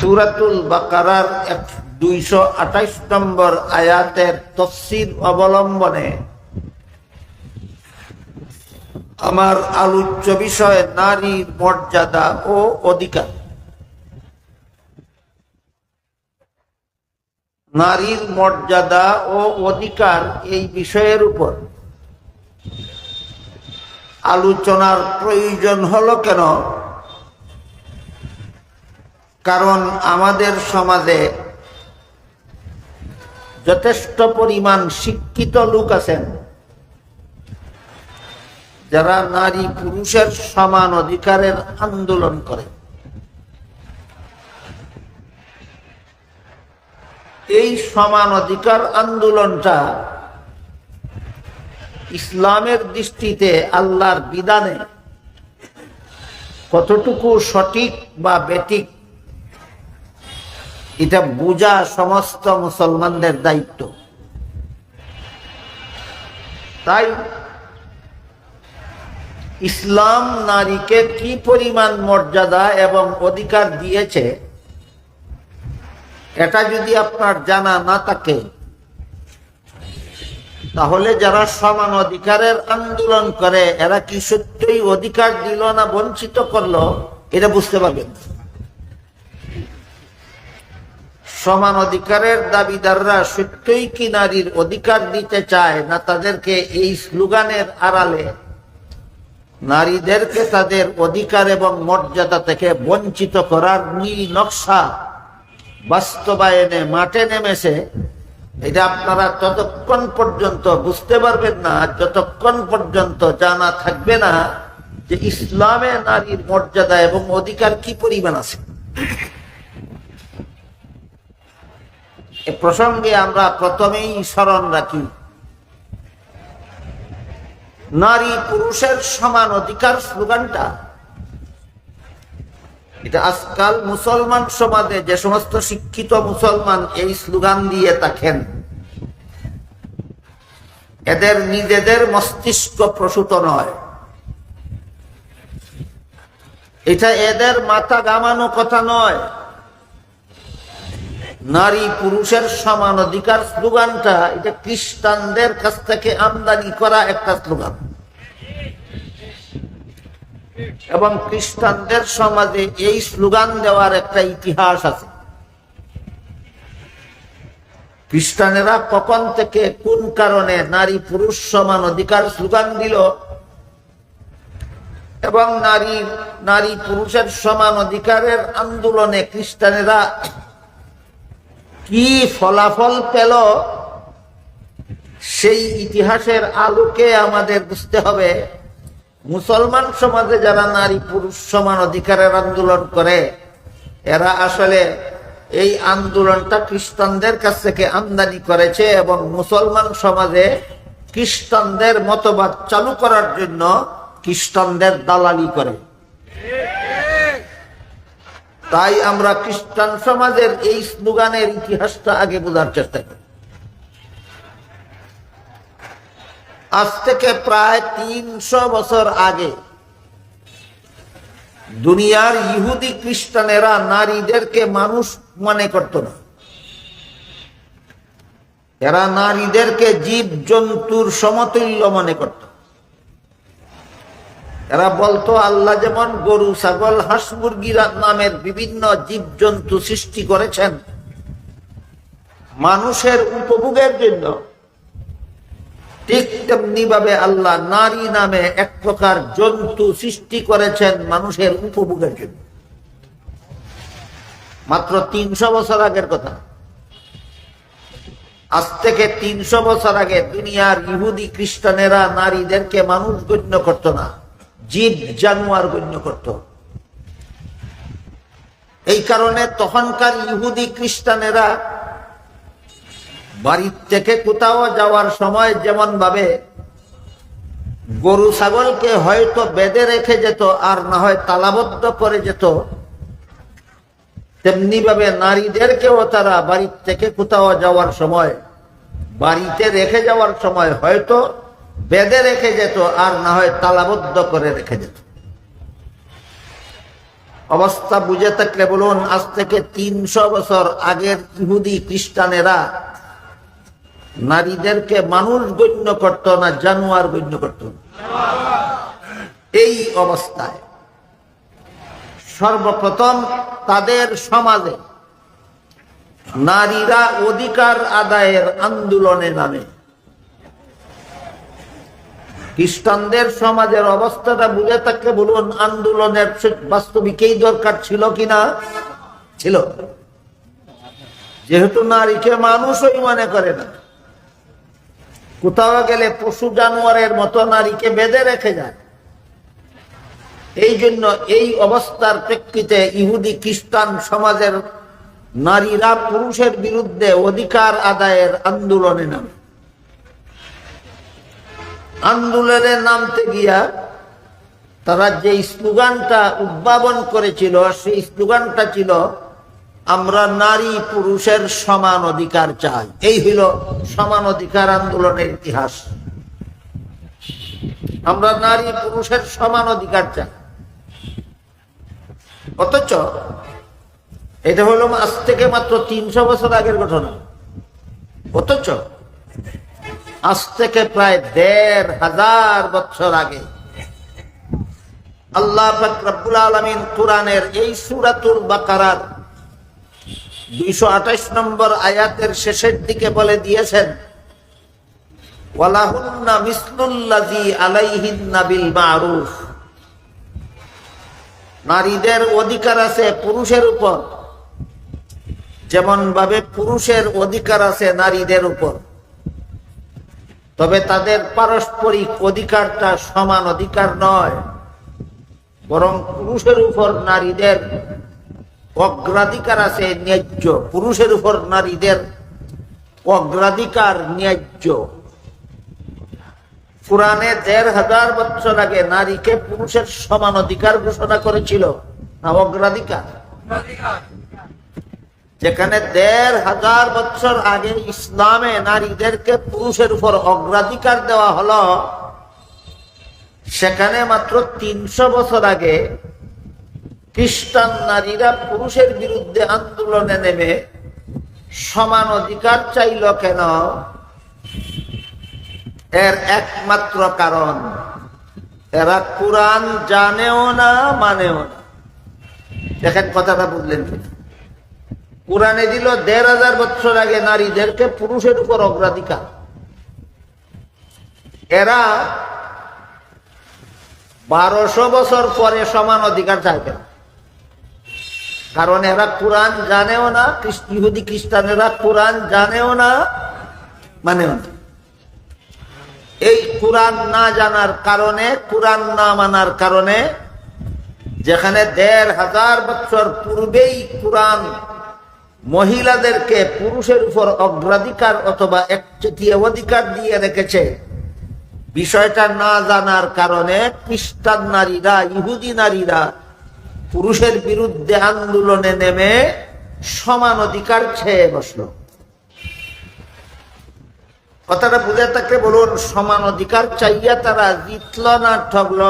সূরাতুল বাকারার 228 নম্বর আয়াতের তাফসীর অবলম্বনে আমার আলোচ্য বিষয় নারীর মর্যাদা ও অধিকার। নারীর মর্যাদা ও অধিকার এই বিষয়ের উপর আলোচনার প্রয়োজন হলো কেন? কারণ আমাদের সমাজে যথেষ্ট পরিমাণ শিক্ষিত লোক আছেন যারা নারী পুরুষের সমান অধিকারের আন্দোলন করে। এই সমান অধিকার আন্দোলনটা ইসলামের দৃষ্টিতে আল্লাহর বিধানে কতটুকু সঠিক বা বেঠিক এটা বোঝা সমস্ত মুসলমানদের দায়িত্ব। তাই ইসলাম নারীকে কি পরিমাণ মর্যাদা এবং অধিকার দিয়েছে এটা যদি আপনার জানা না থাকে তাহলে যারা সমান অধিকারের আন্দোলন করে এরা কি সত্যই অধিকার দিল না বঞ্চিত করলো এটা বুঝতে পারবেন। সমান অধিকারের দাবিদাররা সত্যই কি নারীর অধিকার দিতে চায় না তাদেরকে এই স্লোগানের আড়ালে নারীদেরকে তাদের অধিকার এবং মর্যাদা থেকে বঞ্চিত করার নীল নকশা বাস্তবায়নে মাঠে নেমেছে? এটা আপনারা ততক্ষণ পর্যন্ত বুঝতে পারবেন না যতক্ষণ পর্যন্ত জানা থাকবে না যে ইসলামে নারীর মর্যাদা এবং অধিকার কি পরিমাণ আছে। এ প্রসঙ্গে আমরা প্রথমেই স্মরণ রাখি, নারী পুরুষের সমান অধিকার স্লোগানটা এটা আজকাল মুসলমান সমাজে যে সমস্ত শিক্ষিত মুসলমান এই স্লোগান দিয়ে থাকেন এদের নিজেদের মস্তিষ্ক প্রসূত নয়, এটা এদের মাথা ঘামানো কথা নয়। নারী পুরুষের সমান অধিকার স্লোগানটা এটা খ্রিস্টানদের কাছ থেকে আমদানি করা একটা স্লোগান এবং খ্রিস্টানদের সমাজে এই স্লোগান দেওয়ার একটা ইতিহাস আছে। খ্রিস্টানেরা কখন থেকে কোন কারণে নারী পুরুষ সমান অধিকার স্লোগান দিল এবং নারী পুরুষের সমান অধিকারের আন্দোলনে খ্রিস্টানেরা কি ফলাফল পেল সেই ইতিহাসের আলোকে আমাদের বুঝতে হবে মুসলমান সমাজে যারা নারী পুরুষ সমান অধিকারের আন্দোলন করে এরা আসলে এই আন্দোলনটা খ্রিস্টানদের কাছ থেকে আমদানি করেছে এবং মুসলমান সমাজে খ্রিস্টানদের মতবাদ চালু করার জন্য খ্রিস্টানদের দালালি করে। তাই আমরা খ্রিস্টান সমাজের এই স্লোগানের ইতিহাসটা আগে বোঝার চেষ্টা করি। আজ থেকে প্রায় 300 বছর আগে দুনিয়ার ইহুদি খ্রিস্টানেরা নারীদেরকে মানুষ মনে করত না। এরা নারীদেরকে জীব জন্তুর সমতুল্য মনে করত। এরা বলতো আল্লাহ যেমন গরু ছাগল হাঁস মুরগিরা নামের বিভিন্ন জীব জন্তু সৃষ্টি করেছেন মানুষের উপভোগের জন্য, ঠিক তেমনি ভাবে আল্লাহ নারী নামে এক প্রকার জন্তু সৃষ্টি করেছেন মানুষের উপভোগের জন্য। মাত্র 300 বছর আগের কথা। আজ থেকে 300 বছর আগে দুনিয়ার ইহুদি খ্রিস্টানেরা নারীদেরকে মানুষ গণ্য করত না, জীব জানোয়ার গণ্য করত। এই কারণে তখনকার ইহুদি খ্রিস্টানেরা বাড়ির থেকে কোথাও যাওয়ার সময় যেমন ভাবে গরু ছাগলকে হয়তো বেঁধে রেখে যেত আর না হয় তালাবদ্ধ করে যেত, তেমনি ভাবে নারীদেরকেও তারা বাড়ির থেকে কোথাও যাওয়ার সময় বাড়িতে রেখে যাওয়ার সময় হয়তো বেঁধে রেখে যেত আর না হয় তালাবদ্ধ করে রেখে যেত। অবস্থা বুঝে থাকলে বলুন, আজ থেকে 300 বছর আগের ইহুদি খ্রিস্টানেরা নারীদেরকে মানুষ গণ্য করত না, জানোয়ার গণ্য করত। এই অবস্থায় সর্বপ্রথম তাদের সমাজে নারীরা অধিকার আদায়ের আন্দোলনে নামে। খ্রিস্টানদের সমাজের অবস্থাটা বুঝে থাকলে বলুন, আন্দোলনের বাস্তবিকই দরকার ছিল কিনা? ছিল। যেহেতু নারীকে মানুষই মনে করে না, কোথাও গেলে পশু জানোয়ারের মতো নারীকে বেঁধে রেখে যায়। এই জন্য এই অবস্থার প্রেক্ষিতে ইহুদি খ্রিস্টান সমাজের নারীরা পুরুষের বিরুদ্ধে অধিকার আদায়ের আন্দোলনে নামে। আন্দোলনে নামতে গিয়া তারা যে স্লোগানটা উদ্ভাবন করেছিল, সেই স্লোগানটা ছিল, আমরা নারী পুরুষের সমান অধিকার চাই। এই হইল সমান অধিকার আন্দোলনের ইতিহাস। আমরা নারী পুরুষের সমান অধিকার চাই। অথচ এটা হলো আজ থেকে মাত্র 300 বছর আগের ঘটনা। অথচ আজ থেকে প্রায় 1500 বছর আগে আল্লাহ পাক রব্বুল আলামিন কুরআনের এই সূরাতুল বাকারার 228 নম্বর আয়াতের শেষের দিকে বলে দিয়েছেন, ওয়ালাহুন্না মিসলুল্লাযী আলাইহিন্না বিল মা'রুফ। নারীদের অধিকার আছে পুরুষের উপর, যেমন ভাবে পুরুষের অধিকার আছে নারীদের উপর। তবে তাদের পারস্পরিক অধিকারটা সমান অধিকার নয়, বরং পুরুষের উপর নারীদের অগ্রাধিকার আছে ন্যায্য। পুরুষের উপর নারীদের অগ্রাধিকার ন্যায্য। কুরআনে 1500 বছর আগে নারীকে পুরুষের সমান অধিকার ঘোষণা করেছিল না অগ্রাধিকার? যেখানে 1500 বছর আগে ইসলামে নারীদেরকে পুরুষের উপর অগ্রাধিকার দেওয়া হলো, সেখানে মাত্র 300 বছর আগে খ্রিস্টান নারীরা পুরুষের বিরুদ্ধে আন্দোলনে নেমে সমান অধিকার চাইল কেন? এর একমাত্র কারণ, এরা কুরআন জানেও না, মানেও না। দেখেন কথাটা বুঝলেন কিনা? কুরআনে দিল 1500 বছর আগে নারীদেরকে পুরুষের উপর অগ্রাধিকার। এরা 1200 বছর পরে সমান অধিকার চাইবে, কারণ এরা কুরআন জানেও না। ইহুদি খ্রিস্টানেরা কুরআন জানেও না, মানেও না। এই কুরআন না জানার কারণে, কুরআন না মানার কারণে, যেখানে 1500 বছর পূর্বেই কুরআন মহিলাদেরকে পুরুষের উপর অগ্রাধিকার অথবা একচেটিয়া অধিকার দিয়ে রেখেছে, বিষয়টা না জানার কারণে খ্রিস্টান নারীরা, ইহুদি নারীরা পুরুষের বিরুদ্ধে আন্দোলনে নেমে সমান অধিকার চেয়ে বসলো। কথাটা বুঝে থাকলে বলুন, সমান অধিকার চাইয়া তারা জিতল না ঠগল?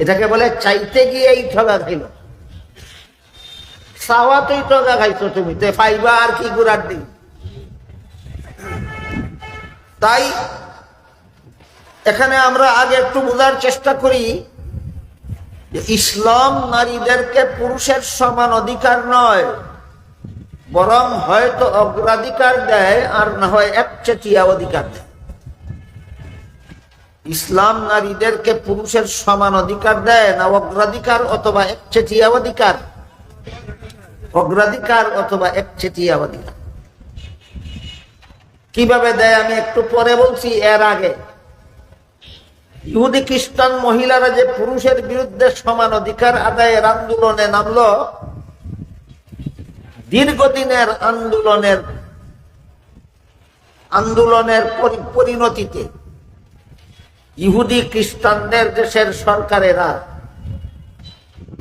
এটাকে বলে চাইতে গিয়েই ঠগা খাইল। চাওয়াতেই ঠগা খাইছো তুমি, তো পাইবা আর কি গুড়ার দিন। তাই এখানে আমরা আগে একটু বোঝার চেষ্টা করি যে ইসলাম নারীদেরকে পুরুষের সমান অধিকার নয়, বরং হয়তো অগ্রাধিকার দেয়, আর না হয় একচেটিয়া অধিকার দেয়। ইসলাম নারীদেরকে পুরুষের সমান অধিকার দেয় না অগ্রাধিকার অথবা একচেটিয়া অধিকার? অগ্রাধিকার অথবা একচেটিয়া অধিকার। কিভাবে দেয় আমি একটু পরে বলছি। এর আগে ইহুদি খ্রিস্টান মহিলারা যে পুরুষের বিরুদ্ধে সমান অধিকার আদায়ের আন্দোলনে নামলো, দীর্ঘদিনের আন্দোলনের পরিণতিতে ইহুদি খ্রিস্টানদের দেশের সরকারেরা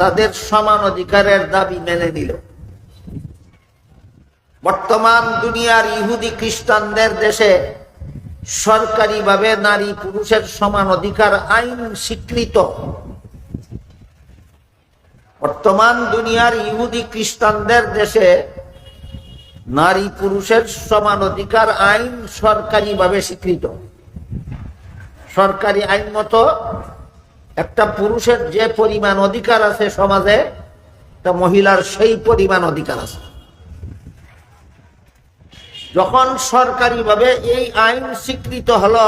তাদের সমান অধিকারের দাবি মেনে নিল। বর্তমান দুনিয়ার ইহুদি খ্রিস্টানদের দেশে সরকারিভাবে নারী পুরুষের সমান অধিকার আইন স্বীকৃত। বর্তমান দুনিয়ার ইহুদি খ্রিস্টানদের দেশে নারী পুরুষের সমান অধিকার আইন সরকারিভাবে স্বীকৃত। সরকারি আইন মতো একটা পুরুষের যে পরিমাণ অধিকার আছে সমাজে, একটা মহিলার সেই পরিমাণ অধিকার আছে। যখন সরকারিভাবে এই আইন স্বীকৃত হলো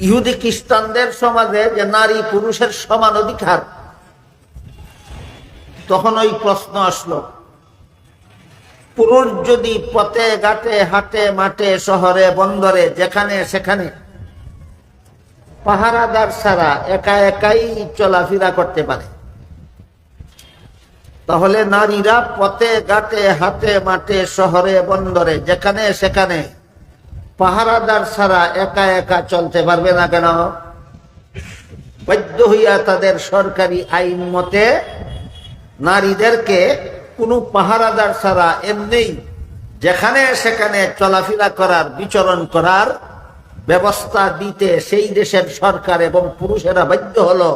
ইহুদি খ্রিস্টানদের সমাজে যে নারী পুরুষের সমান অধিকার, তখন ওই প্রশ্ন আসলো, পুরুষ যদি পথে ঘাটে হাটে মাঠে শহরে বন্দরে যেখানে সেখানে পাহারাদার ছাড়া একা একাই চলাফেরা করতে পারে, তাহলে নারীরা পথে ঘাটে হাটে মাঠে শহরে বন্দরে যেখানে সেখানে পাহারাদার ছাড়া একা একা চলতে পারবে না কেন? বাধ্য হইয়া তাদের সরকারি আইন মতে নারীদেরকে কোনো পাহারাদার ছাড়া এমনি যেখানে সেখানে চলাফেরা করার বিচরণ করার ব্যবস্থা দিতে সেই দেশের সরকার এবং পুরুষেরা বাধ্য হলো,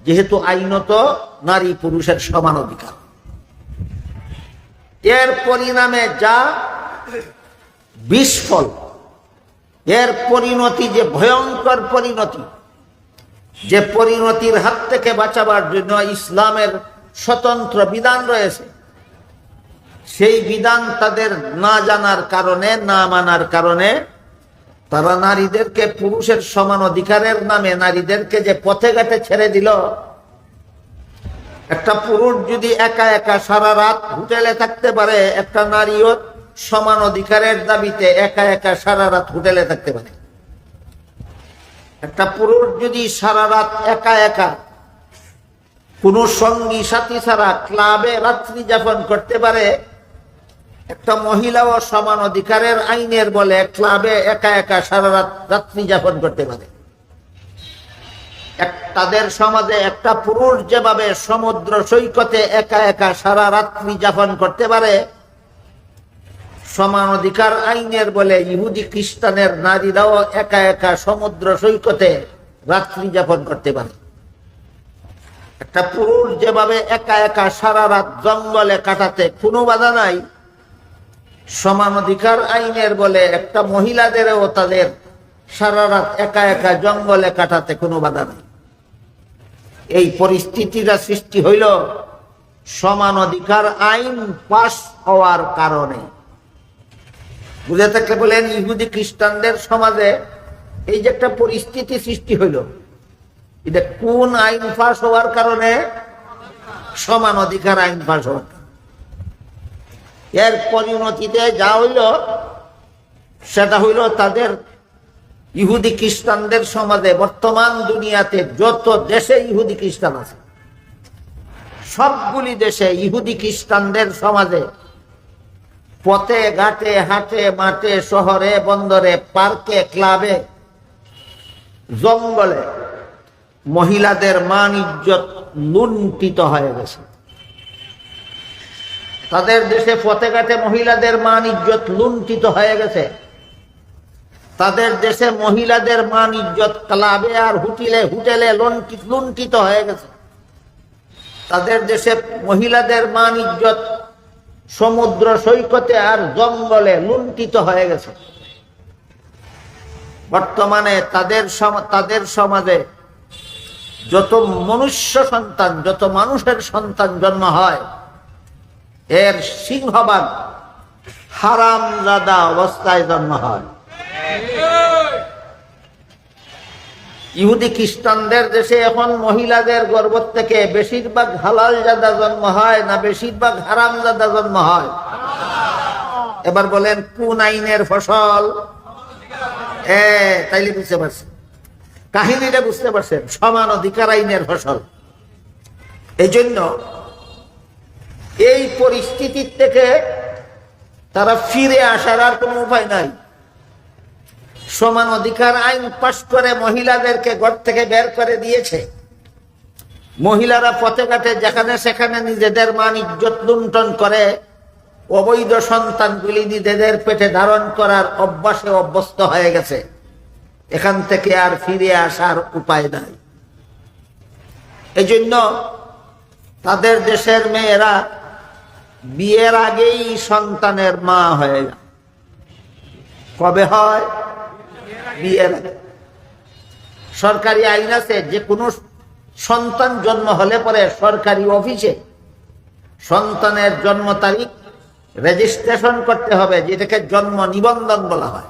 যেহেতু আইনত নারী পুরুষের সমান অধিকার। এর পরিণামে যা বিস্ফল, এর পরিণতি যে ভয়ঙ্কর পরিণতি, যে পরিণতির হাত থেকে বাঁচাবার জন্য ইসলামের স্বতন্ত্র বিধান রয়েছে, সেই বিধান তাদের না জানার কারণে, না মানার কারণে তারা নারীদেরকে পুরুষের সমান অধিকারের নামে নারীদেরকে যে পথে ঘাটে ছেড়ে দিল। একটা পুরুষ যদি একা একা সারা রাত হোটেলে থাকতে পারে, একটা নারীও সমান অধিকারের দাবিতে একা একা সারা রাত হোটেলে থাকতে পারে। একটা পুরুষ যদি সারা রাত একা একা কোনো সঙ্গী সাথী ছাড়া ক্লাবে রাত্রি যাপন করতে পারে, একটা মহিলাও সমান অধিকারের আইনের বলে ক্লাবে একা একা সারা রাত রাত্রি যাপন করতে পারে। তাদের সমাজে একটা পুরুষ যেভাবে সমুদ্র সৈকতে একা একা সারা রাত্রি যাপন করতে পারে, সমান অধিকার আইনের বলে ইহুদি খ্রিস্টানের নারীরাও একা একা সমুদ্র সৈকতে রাত্রি যাপন করতে পারে। একটা পুরুষ যেভাবে একা একা সারা রাত জঙ্গলে কাটাতে কোনো বাধা নাই, সমান অধিকার আইনের বলে একটা মহিলাদেরও তাদের সারা রাত একা একা জঙ্গলে কাটাতে কোনো বাধা নেই। এই পরিস্থিতিটা সৃষ্টি হইল সমান অধিকার আইন পাস হওয়ার কারণে। বুঝে থাকলে বলেন, ইহুদি খ্রিস্টানদের সমাজে এই যে একটা পরিস্থিতি সৃষ্টি হইল, এটা কোন আইন পাস হওয়ার কারণে? সমান অধিকার আইন পাস হওয়ার। এর পরিণতিতে যা হইল সেটা হইল তাদের ইহুদি খ্রিস্টানদের সমাজে বর্তমান দুনিয়াতে যত দেশে ইহুদি খ্রিস্টান আছে, সবগুলি দেশে ইহুদি খ্রিস্টানদের সমাজে পথে ঘাটে হাটে মাঠে শহরে বন্দরে পার্কে ক্লাবে জঙ্গলে মহিলাদের মান ইজ্জত লুণ্ঠিত হয়ে গেছে। তাদের দেশে পথে ঘাটে মহিলাদের মান ইজ্জত লুণ্ঠিত হয়ে গেছে। তাদের দেশে মহিলাদের মান ইজ্জত ক্লাবে আর হোটেলে লুণ্ঠিত হয়ে গেছে। তাদের দেশে মহিলাদের মান ইজ্জত সমুদ্র সৈকতে আর জঙ্গলে লুণ্ঠিত হয়ে গেছে। বর্তমানে তাদের সমাজে যত মনুষ্য সন্তান, যত মানুষের সন্তান জন্ম হয়, এর সিংহভাগ হারামজাদা অবস্থায় জন্ম হয়। ইহুদি খ্রিস্টানদের দেশে এখন মহিলাদের গর্ভ থেকে বেশিরভাগ হালালজাদা জন্ম হয় না বেশিরভাগ হারামজাদা জন্ম হয়? এবার বলেন কোন আইনের ফসল? তাইলে বুঝতে পারছেন, কাহিনীটা বুঝতে পারছেন, সমান অধিকার আইনের ফসল। এই জন্য এই পরিস্থিতির থেকে তারা ফিরে আসার আর কোনো উপায় নাই। সমান অধিকার আইন পাশ করে মহিলাদেরকে ঘর থেকে বের করে দিয়েছে। মহিলারা পথে ঘাটে যেখানে সেখানে নিজেদের মান ইজ্জত লুণ্ঠন করে অবৈধ সন্তানগুলি নিজেদের পেটে ধারণ করার অভ্যাসে অভ্যস্ত হয়ে গেছে। এখান থেকে আর ফিরে আসার উপায় নাই। এই জন্য তাদের দেশের মেয়েরা বিয়ের আগেই সন্তানের মা হয়ে যায়। কবে হয়? বিয়ের আগে। সরকারি আইন আছে, যে কোনো সন্তান জন্ম হলে পরে সরকারি অফিসে সন্তানের জন্ম তারিখ রেজিস্ট্রেশন করতে হবে, যেটাকে জন্ম নিবন্ধন বলা হয়।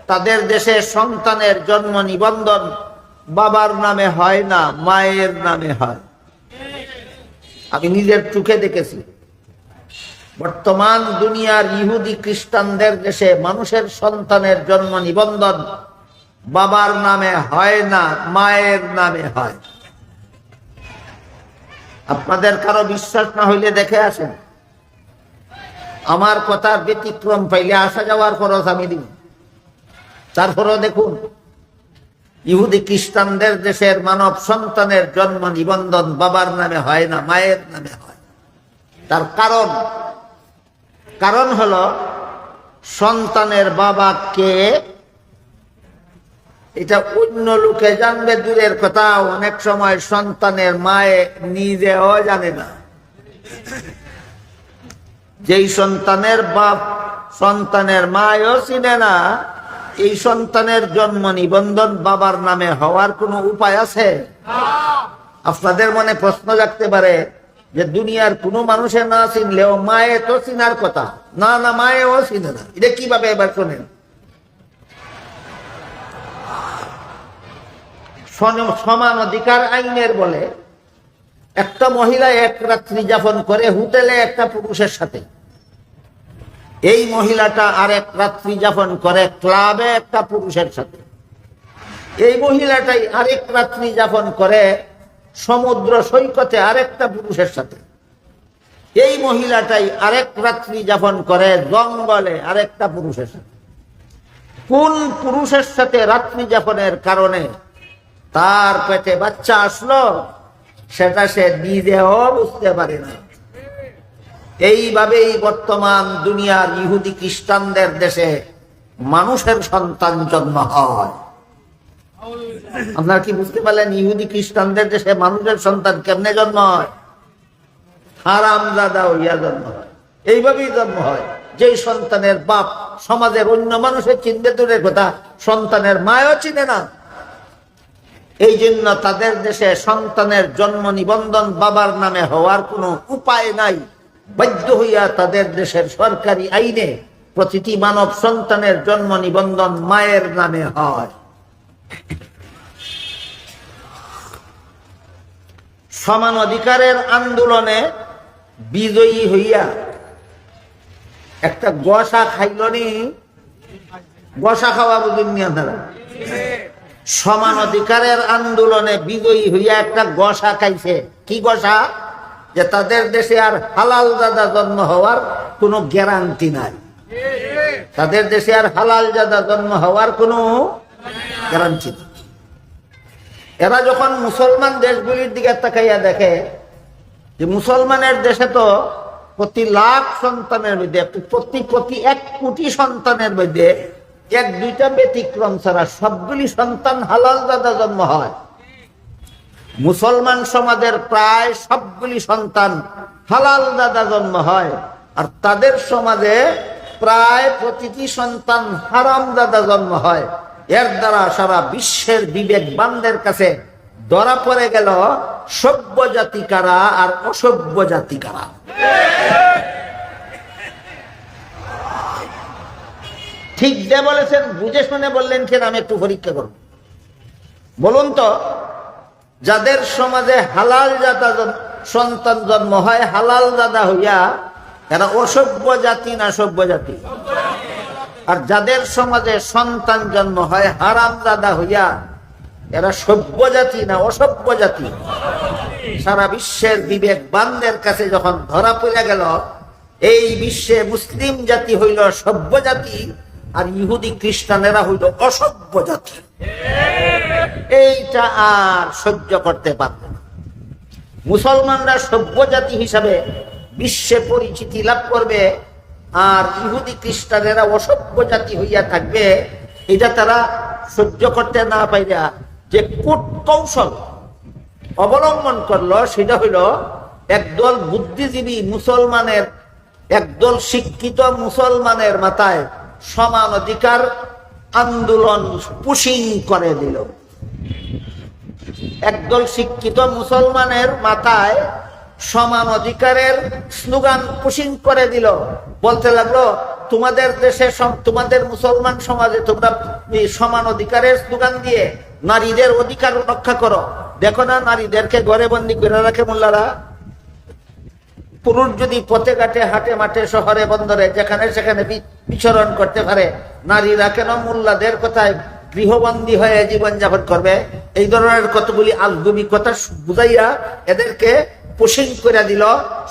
তাদের দেশে সন্তানের জন্ম নিবন্ধন বাবার নামে হয় না, মায়ের নামে হয়। আমি নিজের চোখে দেখেছি। বর্তমান দুনিয়ার ইহুদি খ্রিস্টানদের দেশে মানুষের সন্তানের জন্ম নিবন্ধন বাবার নামে হয় না, মায়ের নামে হয়। আপনাদের কারো বিশ্বাস না হইলে দেখে আসেন। আমার কথার ব্যতিক্রম পাইলে আসা যাওয়ার খরচ আমি দিব। তারপরও দেখুন, ইহুদি খ্রিস্টানদের দেশের মানব সন্তানের জন্ম নিবন্ধন বাবার নামে হয় না, মায়ের নামে হয়। তার কারণ হলো সন্তানের বাবা কে এটা অন্য লোকে জানবে দূরের কথা, অনেক সময় সন্তানের মায়ে নিজেও জানে না। যেই সন্তানের বাপ সন্তানের মায়ও চিনে না, এই সন্তানের জন্ম নিবন্ধন বাবার নামে হওয়ার কোনো উপায় আছে? আপনাদের মনে প্রশ্ন জাগতে পারে যে দুনিয়ার কোনো মানুষে না চিনলেও মায়ে তো চিনার কথা। না, মায়েও চিনে না। এটা কিভাবে এবার শোনেন। সমান অধিকার আইনের বলে একটা মহিলা এক রাত্রি যাপন করে হোটেলে একটা পুরুষের সাথে, এই মহিলাটা আরেক রাত্রি যাপন করে ক্লাবে একটা পুরুষের সাথে, এই মহিলাটাই আরেক রাত্রি যাপন করে সমুদ্র সৈকতে আরেকটা পুরুষের সাথে, এই মহিলাটাই আরেক রাত্রি যাপন করে জঙ্গলে আরেকটা পুরুষের সাথে। কোন পুরুষের সাথে রাত্রি যাপনের কারণে তার পেটে বাচ্চা আসলো সেটা সে নিজেও বুঝতে পারে না। এইভাবেই বর্তমান দুনিয়ার ইহুদি খ্রিস্টানদের দেশে মানুষের সন্তান জন্ম হয়। আপনারা কি বুঝতে পারলেন? ইহুদি খ্রিস্টানদের দেশে মানুষের সন্তান কেমনে জন্ম হয়? হারামজাদা হইয়া জন্ম হয়। এইভাবেই জন্ম হয়। যেই সন্তানের বাপ সমাজের অন্য মানুষের চিনতে দূরের কথা, সন্তানের মায়ও চিনে না। এই জন্য তাদের দেশে সন্তানের জন্ম নিবন্ধন বাবার নামে হওয়ার কোনো উপায় নাই। বাধ্য হইয়া তাদের দেশের সরকারি আইনে প্রতিটি মানব সন্তানের জন্ম নিবন্ধন মায়ের নামে হয়। সমান অধিকারের আন্দোলনে বিজয়ী হইয়া একটা গসা খাইলনি। গসা খাওয়া বুঝুন আপনারা? সমান অধিকারের আন্দোলনে বিজয়ী হইয়া একটা গসা খাইছে। কি গসা? যে তাদের দেশে আর হালাল জাদা জন্ম হওয়ার কোনো গ্যারান্টি নাই। তাদের দেশে আর হালাল জাদা জন্ম হওয়ার কোনো গ্যারান্টি নেই। এরা যখন মুসলমান দেশগুলির দিকে তাকাইয়া দেখে যে মুসলমানের দেশে তো প্রতি লাখ সন্তানের মধ্যে প্রতি 1 কোটি সন্তানের মধ্যে 1-2টা ব্যতিক্রম ছাড়া সবগুলি সন্তান হালাল জাদা জন্ম হয়। মুসলমান সমাজের প্রায় সবগুলি সন্তান হালাল জাদা জন্ম হয়, আর তাদের সমাজে প্রায় প্রতিটি সন্তান হারাম জাদা জন্ম হয়। এর দ্বারা সারা বিশ্বের বিবেকবানদের কাছে ধরা পড়ে গেল সভ্য জাতি কারা আর অসভ্য জাতি কারা। ঠিক যে বলেছেন, বুঝে শুনে বললেন কেন? আমি একটু পরীক্ষা করব। বলুন তো, যাদের সমাজে হালাল জাদা সন্তান জন্ম হয় হালাল জাদা হইয়া, এরা অসভ্য জাতি না সভ্য জাতি? আর যাদের সমাজে সন্তান জন্ম হয় হারাম জাদা হইয়া, এরা সভ্য জাতি না অসভ্য জাতি? সারা বিশ্বের বিবেকবানদের কাছে যখন ধরা পড়ে গেল এই বিশ্বে মুসলিম জাতি হইল সভ্য জাতি আর ইহুদি খ্রিস্টানেরা হইল অসভ্য জাতি, এইটা আর সহ্য করতে পারত না। মুসলমানরা সভ্য জাতি হিসাবে বিশ্বে পরিচিতি লাভ করবে আর ইহুদি খ্রিস্টানেরা অসভ্য জাতি হইয়া থাকবে, এটা তারা সহ্য করতে না পাইরা যে কূট কৌশল অবলম্বন করলো সেটা হইল একদল বুদ্ধিজীবী মুসলমানের, একদল শিক্ষিত মুসলমানের মাথায় সমান অধিকার আন্দোলন পুশিং করে দিল। একদল শিক্ষিত মুসলমানের মাথায় সমান অধিকারের স্লোগান পুশিং করে দিল। বলতে লাগলো, তোমাদের দেশে, তোমাদের মুসলমান সমাজে তোমরা সমান অধিকারের স্লোগান দিয়ে নারীদের অধিকার রক্ষা করো। দেখো না, নারীদেরকে ঘরে বন্দি করে রাখে মোল্লারা। পুরুষ যদি পথে ঘাটে, হাটে মাঠে, শহরে বন্দরে যেখানে সেখানে বিচরণ করতে পারে, নারীরা কেন মোল্লাদের কথায় গৃহবন্দী হয়ে জীবনযাপন করবে? এই ধরনের কতগুলি আলগুবি কথা বুঝাইয়া এদেরকে পুশিং করে দিল।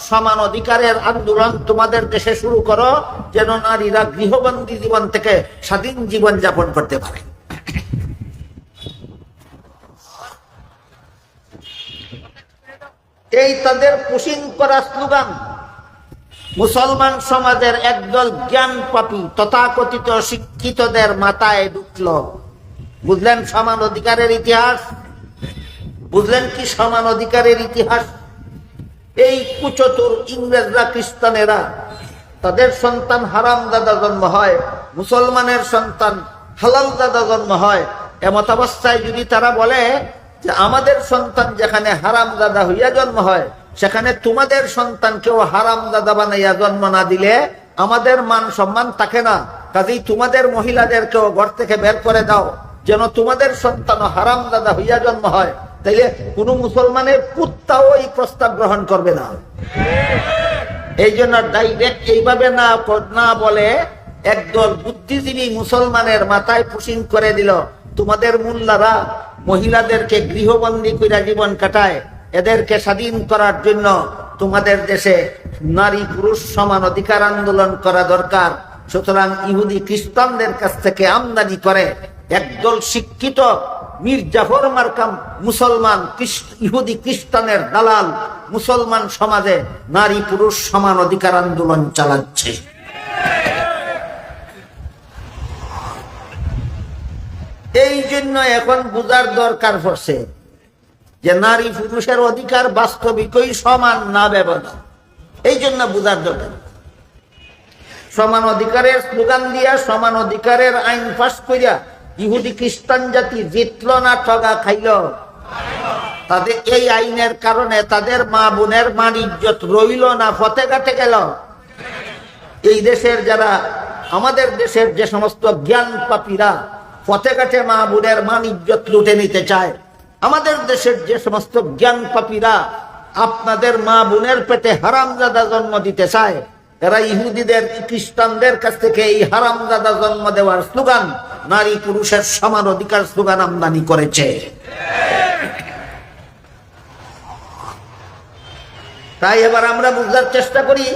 সমান অধিকারের আন্দোলন তোমাদের দেশে শুরু করো, যেন নারীরা গৃহবন্দী জীবন থেকে স্বাধীন জীবন যাপন করতে পারে। এই তাদের পুশিং করা স্লোগান মুসলমান সমাজের একদল জ্ঞান পাপী তথাকথিত শিক্ষিতদের মাথায় ঢুকল। বুঝলেন সমান অধিকারের ইতিহাস? বুঝলেন কি সমান অধিকারের ইতিহাস? এই কুচতুর ইংরেজরা, খ্রিস্টানেরা, তাদের সন্তান হারামজাদা জন্ম হয়, মুসলমানের সন্তান হালালজাদা জন্ম হয়। এমত অবস্থায় যদি তারা বলে যে আমাদের সন্তান যেখানে হারামজাদা হইয়া জন্ম হয়, সেখানে তোমাদের সন্তানকেও হারামজাদা বানাইয়া জন্ম না দিলে আমাদের মান সম্মান থাকে না, কাজেই তোমাদের মহিলাদেরকেও ঘর থেকে বের করে দাও, যেন তোমাদের সন্তান হারামজাদা হইয়া জন্ম হয়। তাইলে কোন মুসলমানের পুত্তাও এই প্রস্তাব গ্রহণ করবে না। এই জন্য ডাইরেক্ট এইভাবে না বলে একদল বুদ্ধিজীবী মুসলমানের মাথায় পুশিং করে দিল, তোমাদের মোল্লারা মহিলাদেরকে গৃহবন্দী করে জীবন কাটায়, এদেরকে স্বাধীন করার জন্য তোমাদের দেশে নারী পুরুষ সমান অধিকার আন্দোলন করা দরকার। সুতরাং ইহুদি খ্রিস্টানদের কাছ থেকে আমদানি করে একদল শিক্ষিত মীর জাফর মার্কাম মুসলমান ইহুদি খ্রিস্টানের দালাল মুসলমান সমাজে নারী পুরুষ সমান অধিকার আন্দোলন চালাচ্ছে। এই জন্য এখন বুঝার দরকার পড়ছে যে নারী পুরুষের অধিকার বাস্তবিকই সমান না ব্যবধান। এই জন্য বুঝার দরকার। সমান অধিকারের স্লোগান দিয়া, সমান অধিকারের আইন পাস করিয়া ইহুদি খ্রিস্টান জাতি জিতল না ঠগা খাইল? তাদের এই আইনের কারণে তাদের মা বোনের মান ইজ্জত রইল না ফতে ঘাটে গেল? এই দেশের যারা, আমাদের দেশের যে সমস্ত জ্ঞান পাপীরা ফতে ঘাটে মা বোনের মান ইজ্জত লুটে নিতে চায়, আমাদের দেশের যে সমস্ত জ্ঞান পাপীরা আপনাদের মা বোনের পেটে হারামজাদা জন্ম দিতে চায়, এরা ইহুদিদের খ্রিস্টানদের কাছ থেকে এই হারামজাদা জন্ম দেওয়ার স্লোগান, নারী পুরুষের সমান অধিকার স্লোগান আমদানি করেছে। তাই এবার আমরা বুঝার চেষ্টা করি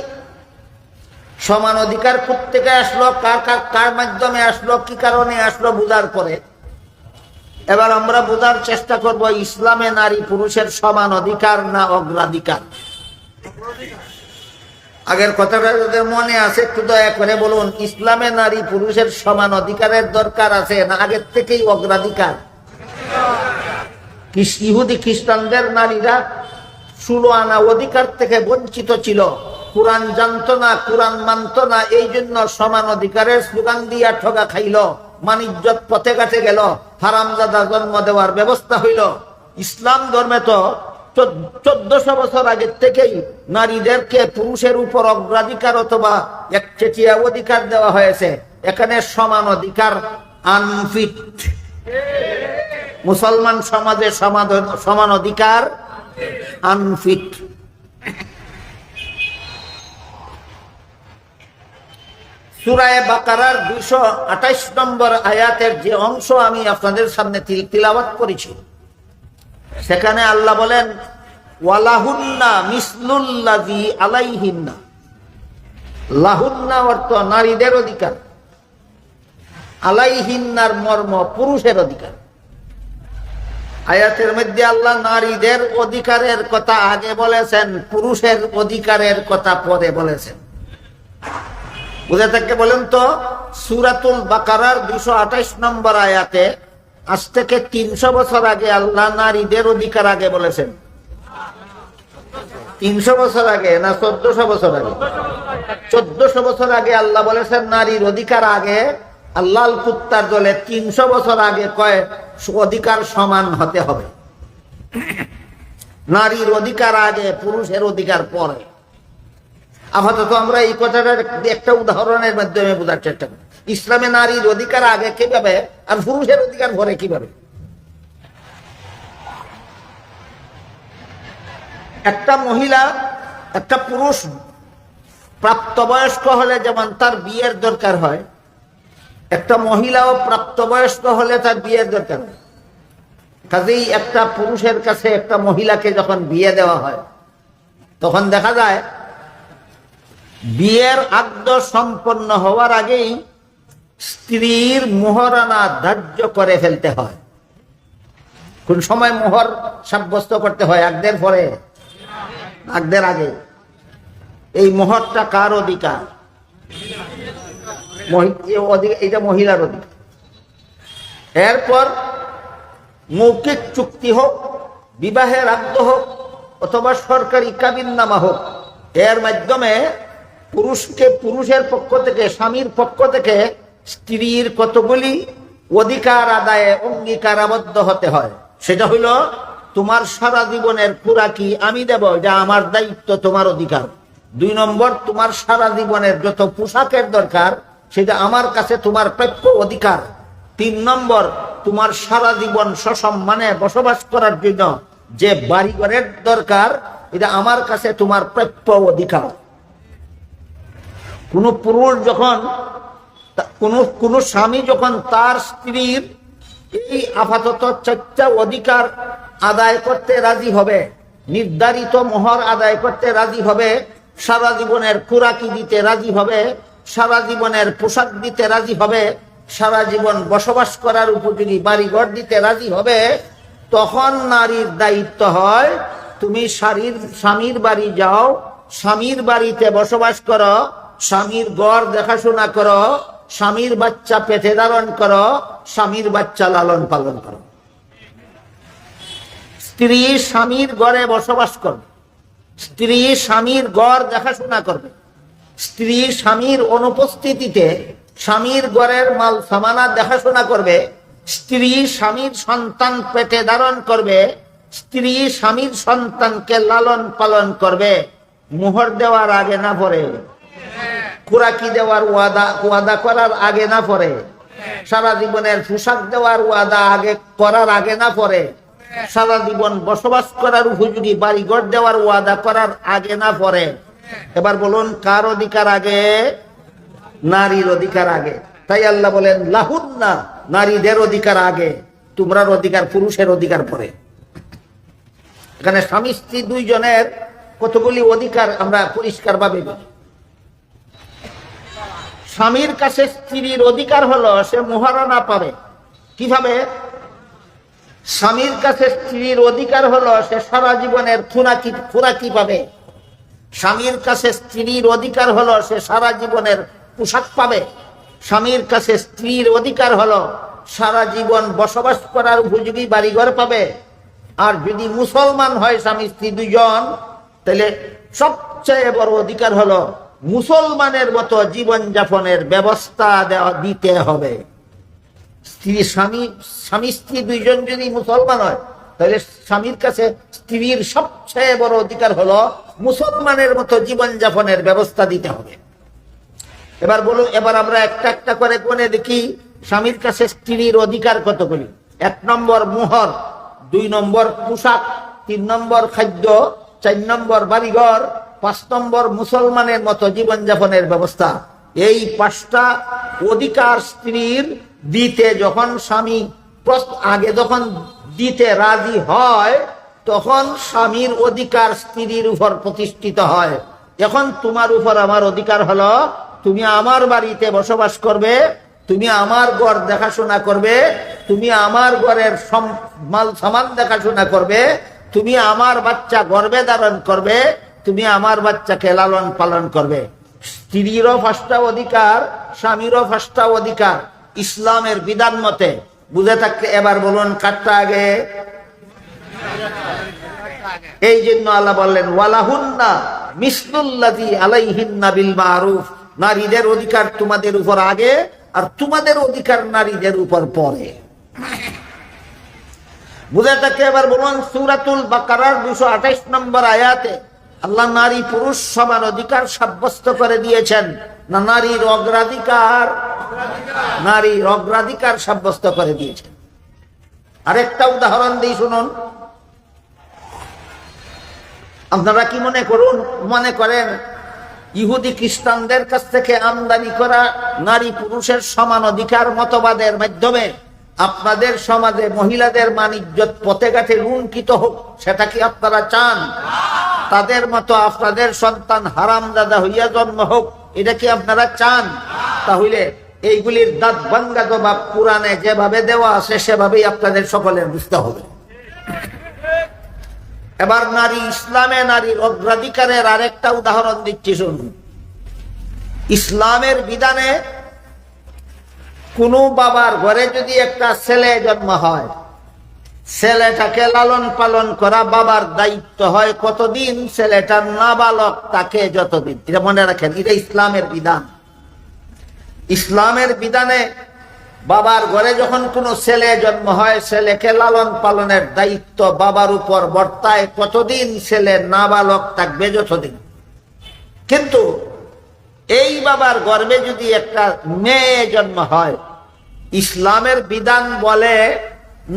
সমান অধিকার কোত্থেকে আসলো, কার মাধ্যমে আসলো, কি কারণে আসলো বুঝার পরে এবার আমরা বোঝার চেষ্টা করব ইসলামে নারী পুরুষের সমান অধিকার না অগ্রাধিকার। আগের কথাটা যাদের মনে আছে একটু দয়া করে বলুন, ইসলামে নারী পুরুষের সমান অধিকারের দরকার আছে না আগের থেকেই অগ্রাধিকার? ইহুদি খ্রিস্টানদের নারীরা 16 আনা অধিকার থেকে বঞ্চিত ছিল, কোরআন জানতো না, কোরআন মানতো না, এই জন্য সমান অধিকারের স্লোগান দিয়া ঠগা খাইল, মানিজ্জত পথে ঘাটে গেল, হারামজাদা জন্ম দেওয়ার ব্যবস্থা হইল। ইসলাম ধর্মে তো 1400 বছর আগের থেকেই নারীদেরকে পুরুষের উপর অগ্রাধিকার অথবা একচেটিয়া অধিকার দেওয়া হয়েছে। এখানে সমান অধিকার আনফিট। মুসলমান সমাজে সমান অধিকার আনফিট। সূরা বাকারার 228 নম্বর আয়াতের যে অংশ আমি আপনাদের সামনে তিলাওয়াত করেছি, সেখানে আল্লাহ বলেন ওয়ালাহুন্না মিসলুল্লাযী আলাইহিন্না। লাহুন্না অর্থ নারীদের অধিকার, আলাইহিন্নার মর্ম পুরুষের অধিকার। আয়াতের মধ্যে আল্লাহ নারীদের অধিকারের কথা আগে বলেছেন, পুরুষের অধিকারের কথা পরে বলেছেন। বুঝে থাকতে বলেন তো, সূরাতুল বাকারার 228 নম্বর আয়াতে আজ থেকে 300 বছর আগে আল্লাহ নারীদের অধিকার আগে বলেছেন? 300 বছর আগে না 1400 বছর আগে? 1400 বছর আগে আল্লাহ বলেছেন নারীর অধিকার আগে। আল্লাহ কুত্তার দলে 300 বছর আগে কয় অধিকার সমান হতে হবে। নারীর অধিকার আগে, পুরুষের অধিকার পরে। আপাতত আমরা এই কথাটার একটা উদাহরণের মাধ্যমে বোঝার চেষ্টা করি। ইসলামে নারীর অধিকার আগে কিভাবে আর পুরুষের অধিকার পরে কিভাবে? একটা মহিলা, একটা পুরুষ প্রাপ্তবয়স্ক হলে যেমন তার বিয়ের দরকার হয়, একটা মহিলাও প্রাপ্তবয়স্ক হলে তার বিয়ের দরকার হয়। কাজেই একটা পুরুষের কাছে একটা মহিলাকে যখন বিয়ে দেওয়া হয়, তখন দেখা যায় বিয়ের আদ্য সম্পন্ন হওয়ার আগেই স্ত্রীর মোহরানা ধার্য করে ফেলতে হয়। কোন সময় মোহর সাব্যস্ত করতে হয়? আগদের পরে, আগদের আগে। এই মোহরটা কার অধিকার? এটা মহিলার অধিকার। এরপর মৌখিক চুক্তি হোক, বিবাহের আদ্য হোক, অথবা সরকারি কাবিননামা হোক, এর মাধ্যমে পুরুষের পক্ষ থেকে, স্বামীর পক্ষ থেকে স্ত্রীর কতগুলি অধিকার আদায়ে অঙ্গীকারাবদ্ধ হতে হয়। সেটা হইল, তোমার সারা জীবনের খুরাকি আমি দেব, যা আমার দায়িত্ব, তোমার অধিকার। 2 নম্বর, তোমার সারা জীবনের যত পোশাকের দরকার সেটা আমার কাছে তোমার প্রাপ্য অধিকার। 3 নম্বর, তোমার সারা জীবন সসম্মানে বসবাস করার জন্য যে বাড়িঘরের দরকার, এটা আমার কাছে তোমার প্রাপ্য অধিকার। কোন পুরুষ যখন, কোন স্বামী যখন তার স্ত্রীর এই আপাতত 4টা অধিকার আদায় করতে রাজি হবে, নির্ধারিত মোহর আদায় করতে রাজি হবে, সারা জীবনের খুরাকি দিতে রাজি হবে, সারা জীবনের পোশাক দিতে রাজি হবে, সারা জীবন বসবাস করার উপযোগী বাড়িঘর দিতে রাজি হবে, তখন নারীর দায়িত্ব হয় তুমি স্বামীর বাড়ি যাও, স্বামীর বাড়িতে বসবাস করো, স্বামীর ঘর দেখাশোনা করো, স্বামীর বাচ্চা পেটে ধারণ করো, স্বামীর বাচ্চা লালন পালন করো। স্ত্রী স্বামীর ঘরে বসবাস করবে, স্ত্রী স্বামীর ঘর দেখাশোনা করবে, স্ত্রী স্বামীর অনুপস্থিতিতে স্বামীর ঘরের মাল সামানা দেখাশোনা করবে, স্ত্রী স্বামীর সন্তান পেটে ধারণ করবে, স্ত্রী স্বামীর সন্তানকে লালন পালন করবে। মোহর দেওয়ার আগে না পরে, খুরাকি দেওয়ার ওয়াদা করার আগে না পরে, সারা জীবনের পোশাক দেওয়ার ওয়াদা আগে করার আগে না পরে, সারা জীবন বসবাস করার উপযোগী বাড়িঘর দেওয়ার ওয়াদা করার আগে না পরে। এবার বলুন, কার অধিকার আগে? নারীর অধিকার আগে। তাই আল্লাহ বলেন লাহুন্না, নারীদের অধিকার আগে, তোমরার অধিকার, পুরুষের অধিকার পরে। এখানে স্বামী স্ত্রী দুইজনের কতগুলি অধিকার আমরা পরিষ্কার ভাবে। স্বামীর কাছে স্ত্রীর অধিকার হলো সে মোহরানা পাবে। কিভাবে? স্বামীর কাছে স্ত্রীর অধিকার হলো সে সারা জীবনের খুরাকি পাবে। স্বামীর কাছে স্ত্রীর অধিকার হলো সে সারা জীবনের পোশাক পাবে। স্বামীর কাছে স্ত্রীর অধিকার হলো সারা জীবন বসবাস করার উপযোগী বাড়িঘর পাবে। আর যদি মুসলমান হয় স্বামী স্ত্রী দুজন, তাহলে সবচেয়ে বড় অধিকার হলো মুসলমানের মতো জীবন যাপনের ব্যবস্থা দিতে হবে। স্বামী স্ত্রী দুইজন যদি মুসলমান হয়, তাহলে স্বামীর কাছে স্ত্রীর সবচেয়ে বড় অধিকার হলো মুসলমানের মতো জীবন যাপনের ব্যবস্থা দিতে হবে। এবার বলুন, এবার আমরা একটা একটা করে কোনে দেখি স্বামীর কাছে স্ত্রীর অধিকার কতগুলি। 1 নম্বর মোহর, 2 নম্বর পোশাক, 3 নম্বর খাদ্য, 4 নম্বর বাড়িঘর, 5 নম্বর মুসলমানের মতো জীবনযাপনের ব্যবস্থা। এই 5টা অধিকার স্ত্রীর দিতে যখন স্বামী আগে যখন দিতে রাজি হয়, তখন স্বামীর অধিকার স্ত্রীর উপর প্রতিষ্ঠিত হয়। এখন তোমার উপর আমার অধিকার হলো, তুমি আমার বাড়িতে বসবাস করবে, তুমি আমার ঘর দেখাশোনা করবে, তুমি আমার ঘরের মাল সামান দেখাশোনা করবে, তুমি আমার বাচ্চা গর্ভে ধারণ করবে, তুমি আমার বাচ্চাকে লালন পালন করবে। স্ত্রীরও 5টা অধিকার, স্বামীরও 5টা অধিকার। ইসলামের বিধান মতে বুঝে থাকলে এবার বলুন কাটটা আগে। এই জন্য আল্লাহ বললেন ওয়ালাহুন্না মিসলুল্লাযী আলাইহিন্না বিল মারুফ, নারীদের অধিকার তোমাদের উপর আগে আর তোমাদের অধিকার নারীদের উপর পরে। বুঝে থাকলে এবার বলুন সূরাতুল বাকারার 228 নম্বর আয়াতে আল্লাহ নারী পুরুষ সমান অধিকার সাব্যস্ত করে দিয়েছেন না নারীর অগ্রাধিকার সাব্যস্ত করে দিয়েছেন। আরেকটা উদাহরণ দিই শুনুন। আপনারা কি মনে করেন ইহুদি খ্রিস্টানদের কাছ থেকে আমদানি করা নারী পুরুষের সমান অধিকার মতবাদের মাধ্যমে আপনাদের সমাজে মহিলাদের মান ইজ্জত পথে ঘাটে লুণ্ঠিত হোক, সেটা কি আপনারা চান? তাদের মতো আপনাদের সন্তান হারামজাদা হইয়া জন্ম হোক, এটা কি আপনারা চান? তাহলে এইগুলির দাঁত ভাঙ্গা জবাব কোরআনে যেভাবে দেওয়া আছে সেভাবেই আপনাদের সকলের বুঝতে হবে। এবার ইসলামে নারীর অগ্রাধিকারের আরেকটা উদাহরণ দিচ্ছি শুনুন। ইসলামের বিধানে কোন বাবার ঘরে যদি একটা ছেলে জন্ম হয়, ছেলেটাকে লালন পালন করা বাবার দায়িত্ব হয় কতদিন? ছেলেটা নাবালক তাকে যতদিন। এটা মনে রাখেন, এটা ইসলামের বিধান। ইসলামের বিধানে বাবার ঘরে যখন কোনো ছেলে জন্ম হয়, ছেলেকে লালন পালনের দায়িত্ব বাবার উপর বর্তায় কতদিন? ছেলে নাবালক থাকবে যতদিন। কিন্তু এই বাবার গর্ভে যদি একটা মেয়ে জন্ম হয়, ইসলামের বিধান বলে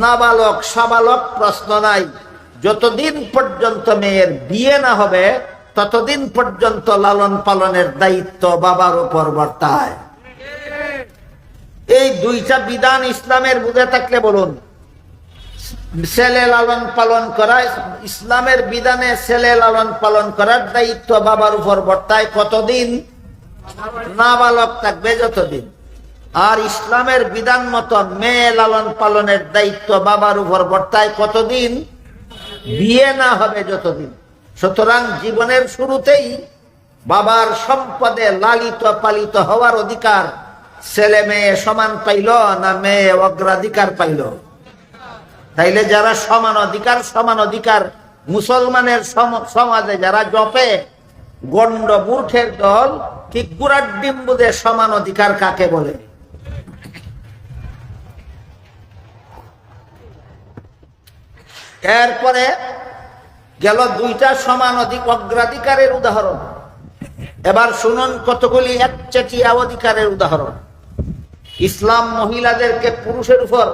নাবালক সাবালক প্রশ্ন নাই, যতদিন পর্যন্ত মেয়ের বিয়ে না হবে ততদিন পর্যন্ত লালন পালনের দায়িত্ব বাবার উপর বর্তায়। এই দুইটা বিধান ইসলামের বুঝে থাকলে বলুন, ছেলে লালন পালন করা ইসলামের বিধানে ছেলে লালন পালন করার দায়িত্ব বাবার উপর বর্তায় কতদিন? নাবালক থাকবে যতদিন। আর ইসলামের বিধান মতো মেয়ে লালন পালনের দায়িত্ব বাবার উপর বর্তায় কতদিন? বিয়ে না হবে যতদিন। সুতরাং জীবনের শুরুতেই বাবার সম্পদে লালিত পালিত হওয়ার অধিকার ছেলে মেয়ে সমান পাইল না মেয়ে অগ্রাধিকার পাইল? তাইলে যারা সমান অধিকার মুসলমানের সমাজে যারা জপে গন্ড মূর্খের দল, ঠিক গুড়ার ডিম বুঝে সমান অধিকার কাকে বলে? এরপরে গেল দুইটা সমান অগ্রাধিকারের উদাহরণ। এবার শুনুন কতগুলি একচেটিয়া অধিকারের উদাহরণ। ইসলাম মহিলাদেরকে পুরুষের উপর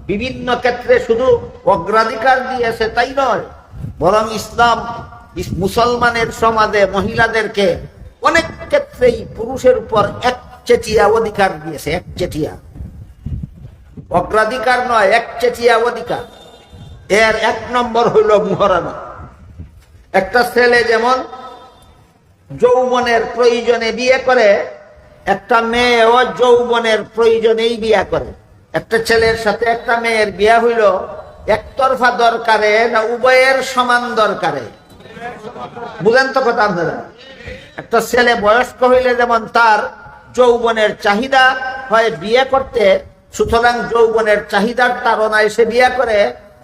বিভিন্ন ক্ষেত্রে শুধু অগ্রাধিকার দিয়েছে তাই নয়, বরং ইসলাম মুসলমানের সমাজে মহিলাদেরকে অনেক ক্ষেত্রেই পুরুষের উপর একচেটিয়া অধিকার দিয়েছে। একচেটিয়া অগ্রাধিকার নয়, একচেটিয়া অধিকার। এর এক নম্বর হইল মুহরানা। একটা ছেলে যেমন যৌবনের প্রয়োজনে বিয়ে করে, একটা মেয়েও যৌবনের প্রয়োজনেই বিয়ে করে। একটা ছেলের সাথে একটা মেয়ের বিয়ে হইল একতরফা দরকারে না উভয়ের সমান দরকারে? বুঝেন তো কথা আপনারা? একটা ছেলে বয়স্ক হইলে যেমন তার যৌবনের চাহিদা হয় বিয়ে করতে, সুতরাং যৌবনের চাহিদার তাড়নায় সে বিয়ে করে।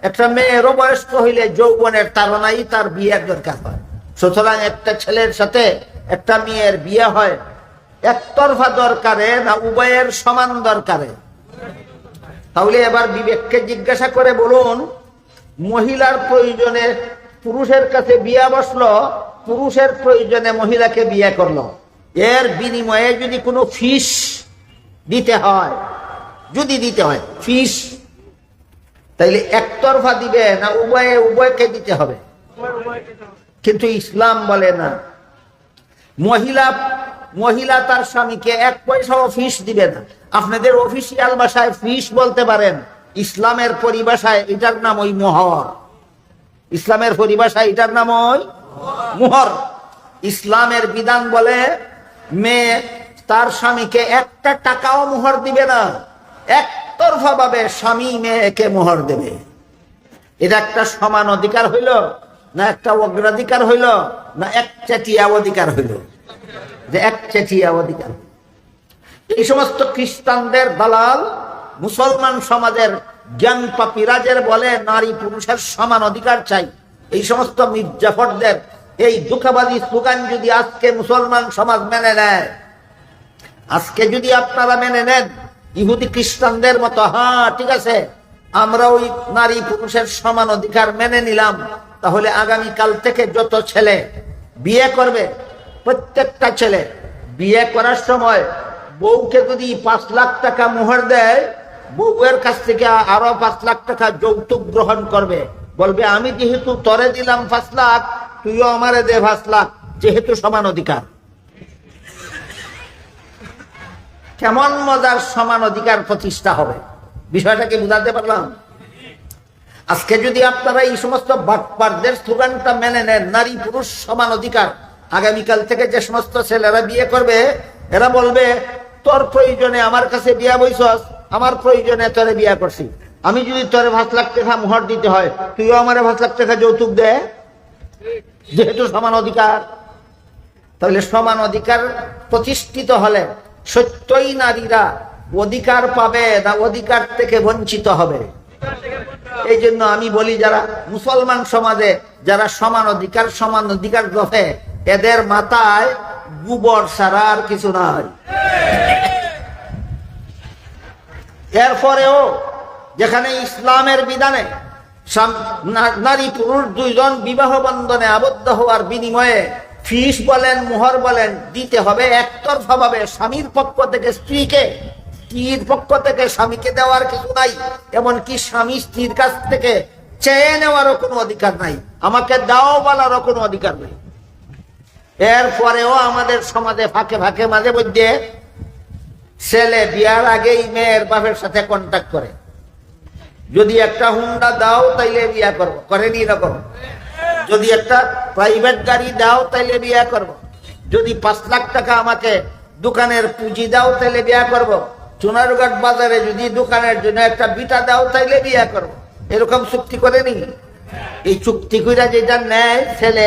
একটা মেয়েরও বয়স্ক হইলে যৌবনের তাড়নায় তার বিয়ের দরকার হয়। সুতরাং একটা ছেলের সাথে একটা মেয়ের বিয়ে হয় একতরফা দরকারে না উভয়ের সমান দরকারে? তাহলে এবার বিবেককে জিজ্ঞাসা করে বলুন, মহিলার প্রয়োজনে পুরুষের কাছে বিয়ে বসলো, পুরুষের প্রয়োজনে মহিলাকে বিয়ে করলো, এর বিনিময়ে যদি কোনো ফিস দিতে হয়, ফিস, তাইলে একতরফা দিবে না উভয়কে দিতে হবে? কিন্তু ইসলাম বলে না, মহিলা তার স্বামীকে এক পয়সাও ফিস দিবে না। আপনাদের অফিসিয়াল ভাষায় ফিস বলতে পারেন, ইসলামের পরিভাষায় এটার নাম ওই মোহর। ইসলামের পরিভাষায় এটার নাম ওই মোহর। ইসলামের বিধান বলে মেয়ে তার স্বামীকে একটা টাকাও মোহর দিবে না, একতরফা ভাবে স্বামী মেয়েকে মোহর দেবে। এটা একটা সমান অধিকার হইল না একটা অগ্রাধিকার হইল না একচেটিয়া অধিকার হইল? যে একচেটিয়া অধিকার। এই সমস্ত খ্রিস্টানদের দালাল মুসলমান সমাজের জ্ঞান পাপীরাজের বলে নারী পুরুষের সমান অধিকার চাই, এই সমস্ত মির্জাফরদের এই দুঃখবাদী স্লোগান যদি আজকে মুসলমান সমাজ মেনে নেয়, আজকে যদি আপনারা মেনে নেন ইহুদি খ্রিস্টানদের মতো, হ্যাঁ ঠিক আছে আমরা ওই নারী পুরুষের সমান অধিকার মেনে নিলাম, তাহলে আগামীকাল থেকে যত ছেলে বিয়ে করবে, প্রত্যেকটা ছেলে বিয়ে করার সময় বউকে যদি 5 লাখ টাকা মোহর দেয়, বউয়ের কাছ থেকে আরো 5 লাখ টাকা যৌতুক গ্রহণ করবে, বলবে আমি যেহেতু তরে দিলাম 5 লাখ, তুইও আমারে দে 5 লাখ, যেহেতু সমান অধিকার। কেমন মজার সমান অধিকার প্রতিষ্ঠা হবে, বিষয়টা কি বুঝাতে পারলাম? আজকে যদি আপনারা এই সমস্ত বাটপারদের স্লোগানটা মেনে নেন, নারী পুরুষ সমান অধিকার, আগামীকাল থেকে যে সমস্ত ছেলেরা বিয়ে করবে এরা বলবে তোর প্রয়োজনে আমার কাছে বিয়া বইছস, আমার প্রয়োজনে তোরে বিয়া করছি, আমি যদি তোরে 5 লাখ টাকা মোহর দিতে হয়, তুইও আমারে 5 লাখ টাকা যৌতুক দে, যেহেতু সমান অধিকার। তাহলে সমান অধিকার প্রতিষ্ঠিত হলে সত্যই নারীরা অধিকার পাবে না অধিকার থেকে বঞ্চিত হবে? এই জন্য আমি বলি, যারা মুসলমান সমাজে যারা সমান অধিকার দফে, এদের মাথায় গোবর ছাড়া আর কিছু নাই। এরপরেও যেখানে ইসলামের বিধানে নারী পুরুষ 2 জন বিবাহ বন্ধনে আবদ্ধ হওয়ার বিনিময়ে ফিস বলেন মোহর বলেন দিতে হবে একতরফা ভাবে, স্বামীর পক্ষ থেকে স্ত্রীকে, স্ত্রীর পক্ষ থেকে স্বামীকে দেওয়ার কিছু নাই, এমনকি স্বামী স্ত্রীর কাছ থেকে চেয়ে নেওয়ারও কোনো অধিকার নাই, আমাকে দাও বলারও কোনো অধিকার নেই। এরপরেও আমাদের সমাজে ফাঁকে ফাঁকে মাঝে মধ্যে ছেলে বিয়ার আগেই মেয়ের বাপের সাথে কন্ট্যাক্ট করে, যদি একটা হুন্ডা দাও তাইলে বিয়া করবো, করেনি এরকম? যদি একটা প্রাইভেট গাড়ি দাও তাইলে বিয়া করব, যদি 5 লাখ টাকা আমাকে দোকানের পুঁজি দাও তাইলে বিয়া করব, চুনারঘাট বাজারে যদি দোকানের জন্য একটা বিটা দাও তাইলে বিয়া করব, এরকম চুক্তি করেনি? এই চুক্তি কইরা যেটা নেয় ছেলে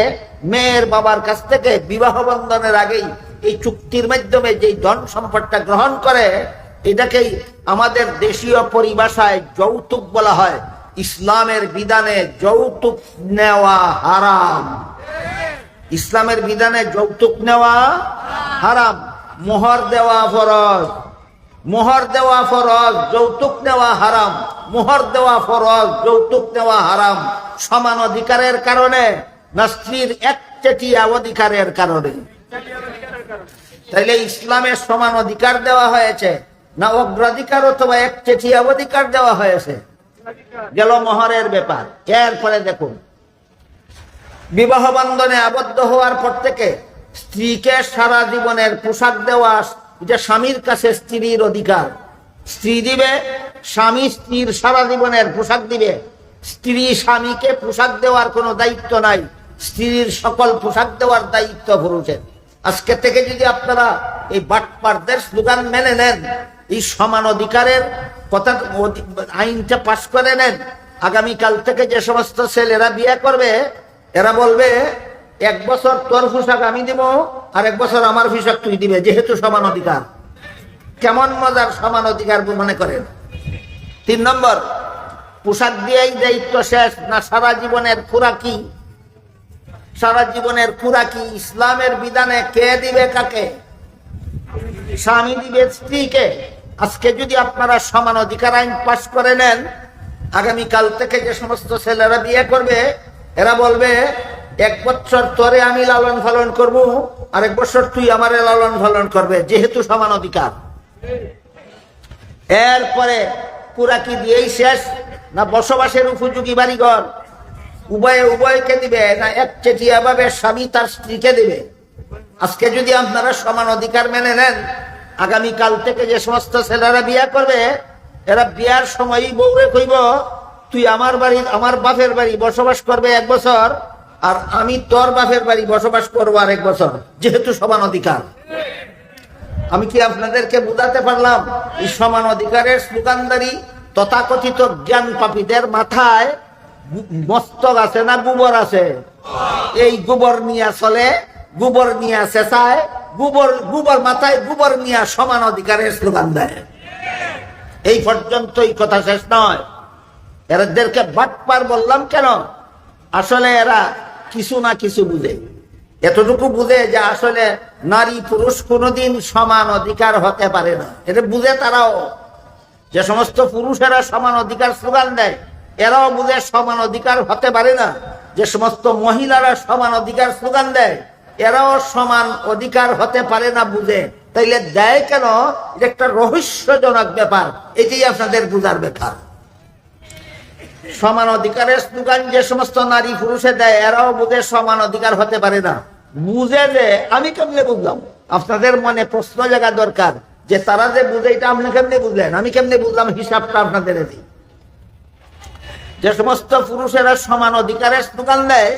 মেয়ের বাবার কাছ থেকে বিবাহ বন্ধনের আগেই, এই চুক্তির মাধ্যমে যে ধন সম্পদটা গ্রহণ করে, এটাকেই আমাদের দেশীয় পরিভাষায় যৌতুক বলা হয়। ইসলামের বিধানে যৌতুক নেওয়া হারাম, ইসলামের বিধানে যৌতুক নেওয়া হারাম। মোহর দেওয়া ফরজ, মোহর দেওয়া ফরজ, যৌতুক নেওয়া হারাম। মোহর দেওয়া ফরজ, যৌতুক নেওয়া হারাম। সমান অধিকারের কারণে না স্ত্রীর একচেটিয়া অধিকারের কারণে? তাইলে ইসলামের সমান অধিকার দেওয়া হয়েছে না অগ্রাধিকার অথবা একচেটিয়া অধিকার দেওয়া হয়েছে? গেল মোহরের ব্যাপার। এরপরে দেখুন, বিবাহ বন্ধনে আবদ্ধ হওয়ার পর থেকে স্ত্রীকে সারা জীবনের পোশাক দেওয়া, এটা স্বামীর কাছে স্ত্রীর অধিকার। স্ত্রী দিবে, স্বামী স্ত্রীর সারা জীবনের পোশাক দিবে। স্ত্রী স্বামীকে পোশাক দেওয়ার কোনো দায়িত্ব নাই, স্ত্রীর সকল পোশাক দেওয়ার দায়িত্ব পুরুষের। আজকে থেকে যদি আপনারা এই বাটপারদের স্লোগান মেনে নেন, এই সমান অধিকারের কথা আইনটা পাশ করে নেন, আগামীকাল থেকে যে সমস্ত ছেলেরা বিয়ে করবে এরা বলবে 1 বছর তোর পোশাক আমি দিব, আর 1 বছর আমার পোশাক তুই দিবে, যেহেতু সমান অধিকার। কেমন মজার সমান অধিকার মনে করেন? 3 নম্বর, পোশাক দিয়েই দায়িত্ব শেষ না সারা জীবনের খোরাকি? সারা জীবনের খোরাকি ইসলামের বিধানে কে দিবে কাকে? স্বামী দিবে স্ত্রীকে। আজকে যদি আপনারা সমান অধিকার আইন পাশ করে নেন, আগামীকাল থেকে যে সমস্ত ছেলেরা বিয়ে করবে এরা বলবে 1 বছর তোরে আমি লালন পালন করব, আর 1 বছর তুই আমারে লালন পালন করবে, যেহেতু সমান অধিকার। এরপরে খোরাকি দিয়েই শেষ না বসবাসের উপযোগী বাড়িঘর? উভয়কে দিবে না একচেটিয়া ভাবে স্বামী তার স্ত্রীকে দিবে? আজকে যদি আপনারা সমান অধিকার মেনে নেন, আগামীকাল থেকে যে সমস্ত ছেলেরা বিয়ে করবে এরা বিয়ার সময়ই বউরে কইব তুই আমার বাড়ি, আমার বাপের বাড়ি বসবাস করবে 1 বছর, আর আমি তোর বাপের বাড়ি বসবাস করবো আর 1 বছর, যেহেতু সমান অধিকার। আমি কি আপনাদেরকে বুঝাতে পারলাম? এই সমান অধিকারের স্লোগানদারি তথাকথিত জ্ঞান পাপীদের মাথায় মস্তক আছে না গোবর আছে? এই গোবর নিয়ে চলে, গোবর নিয়ে চেঁচায়, গোবর মাথায় গোবর নিয়ে সমান অধিকারের স্লোগান দেয়। এই পর্যন্তই, কথা শেষ নয়। এদেরকে বাটপার বললাম কেন? আসলে এরা কিছু না কিছু বুঝে, এতটুকু বুঝে যে আসলে নারী পুরুষ কোনোদিন সমান অধিকার হতে পারে না। এটা বুঝে তারাও। যে সমস্ত পুরুষেরা সমান অধিকার স্লোগান দেয়, এরাও বুঝে সমান অধিকার হতে পারে না। যে সমস্ত মহিলারা সমান অধিকার স্লোগান দেয়, এরাও সমান অধিকার হতে পারে না বুঝে। তাইলে দেয় কেন? এটা একটা রহস্যজনক ব্যাপার। এটাই আপনাদের বুঝার ব্যাপার। সমান অধিকারের স্লোগান যে সমস্ত নারী পুরুষে দেয়, এরাও বুঝে সমান অধিকার হতে পারে না। বুঝে যে আমি কেমনে বুঝলাম? আপনাদের মনে প্রশ্ন জায়গা দরকার যে তারা যে বুঝে, এটা আপনি কেমনে বুঝলেন? আমি কেমনে বুঝলাম? হিসাবটা আপনাদের দিই। যে সমস্ত পুরুষেরা সমান অধিকারের স্লোগান দেয়,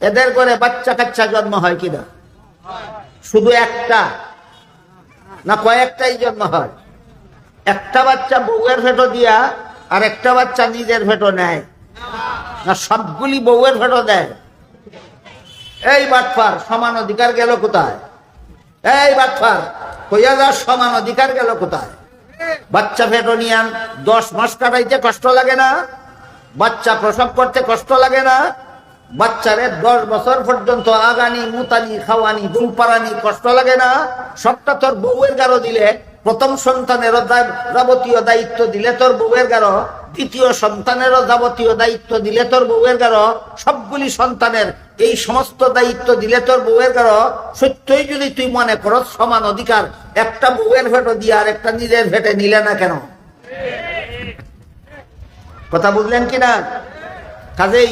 এদের করে বাচ্চা কাচ্চা জন্ম হয় কিনা? শুধু একটা না কয়েকটাই জন্ম হয়? একটা বাচ্চা বউয়ের ভেটো দিয়া আর একটা বাচ্চা নিজের ভেটো নেয় না সবগুলি বউয়ের ভেটো দেয়? এই বাটফার, সমান অধিকার গেল কোথায়? এই বাটফার, কইয়া যা, সমান অধিকার গেল কোথায়? বাচ্চা ভেটো নিয়ে 10 মাস কাটাইতে কষ্ট লাগে না? বাচ্চা প্রসব করতে কষ্ট লাগে না? বাচ্চারে 10 বছর পর্যন্ত আগানি মুতানি খাওয়ানি দুল পারানি কষ্ট লাগে না? সবটা তোর বউয়ের গারো দিলে। প্রথম সন্তানেরও যাবতীয় দায়িত্ব দিলে তোর বউয়ের গারো, দ্বিতীয় সন্তানেরও যাবতীয় দায়িত্ব দিলে তোর বউয়ের গারো, সবগুলি সন্তানের এই সমস্ত দায়িত্ব দিলে তোর বউয়ের গারো। সত্যই যদি তুই মনে করো সমান অধিকার, একটা বউয়ের ভেটো দিয়ে আর একটা নিজের ভেটে নিলে না কেন? কথা বুঝলেন কিনা? কাজেই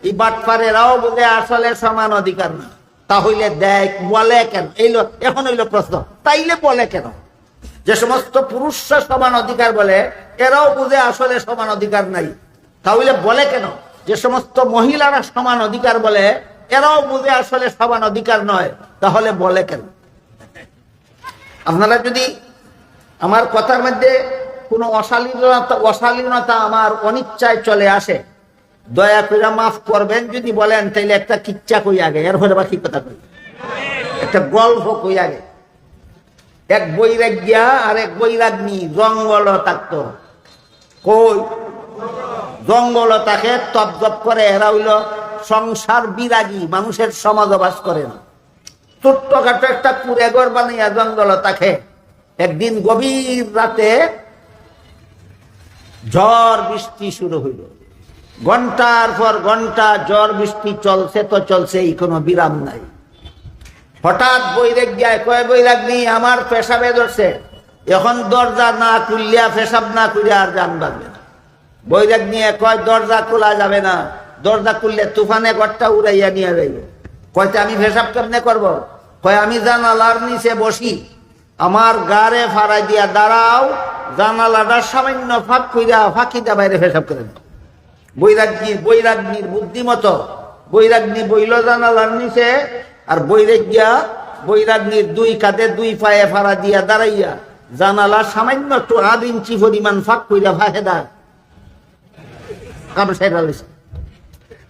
এই বাটপারেরাও বলে আসলে সমান অধিকার না। তাহলে দেখ বলে কেন? এখন হইল প্রশ্ন, তাইলে বলে কেন? যে সমস্ত পুরুষরা সমান অধিকার বলে, এরাও বুঝে আসলে সমান অধিকার নাই। তাহলে বলে কেন? যে সমস্ত মহিলারা সমান অধিকার বলে, এরাও বুঝে আসলে সমান অধিকার নয়। তাহলে বলে কেন? আপনারা যদি আমার কথার মধ্যে কোনো অশালীনতা আমার অনিচ্ছায় চলে আসে, দয়া করে মাফ করবেন। যদি বলেন তাইলে একটা কিচ্ছা কই আগে, এর হলে বাকি কথা কই, একটা গল্প কই আগে। এক বৈরাগ্যা আর এক বৈরাগ্নী জঙ্গল থাকতো। কই জঙ্গল তাকে তপ জপ করে। এরা হইল সংসার বিরাগী, মানুষের সমাজ বাস করে না। ছোট্টখাটো একটা কুড়ে ঘর বানাইয়া জঙ্গল থাকে। একদিন গভীর রাতে ঝড় বৃষ্টি শুরু হইল। ঘন্টার পর ঘন্টা ঝড় বৃষ্টি চলছে তো চলছে, এই কোনো বিরাম নাই। হঠাৎ বৈরাগ্যায় কয়, বৈরাগ্নী আমার পেশাবে ধরছে, এখন দরজা না খুললিয়া পেশাব না করিয়া আর জান বাঁধবে না। বৈরাগ্নী কয়, দরজা খোলা যাবে না, দরজা খুললে তুফানে ঘরটা উড়াইয়া নিয়ে যাইবে। কয়তে আমি পেশাব কেমনে করবো? কয় আমি জানালার নিচে বসি, আমার গাড়ে ফাড়াই দিয়া দাঁড়াও, জানালাটা সামান্য ফাঁক কইরা ফাঁকিটা বাইরে পেশাব করে দাও। বৈরাগ্নীর বুদ্ধিমতো বৈরাগ্নী বইল জানালার নিচে, আর বৈরাগ্নীর 2 কাঁধে 2 পায়ে ফাড়া দিয়া দাঁড়াইয়া জানালা সামান্য 1/2 ইঞ্চি পরিমাণ ফাঁক কইরা ফাঁকে দাঁড়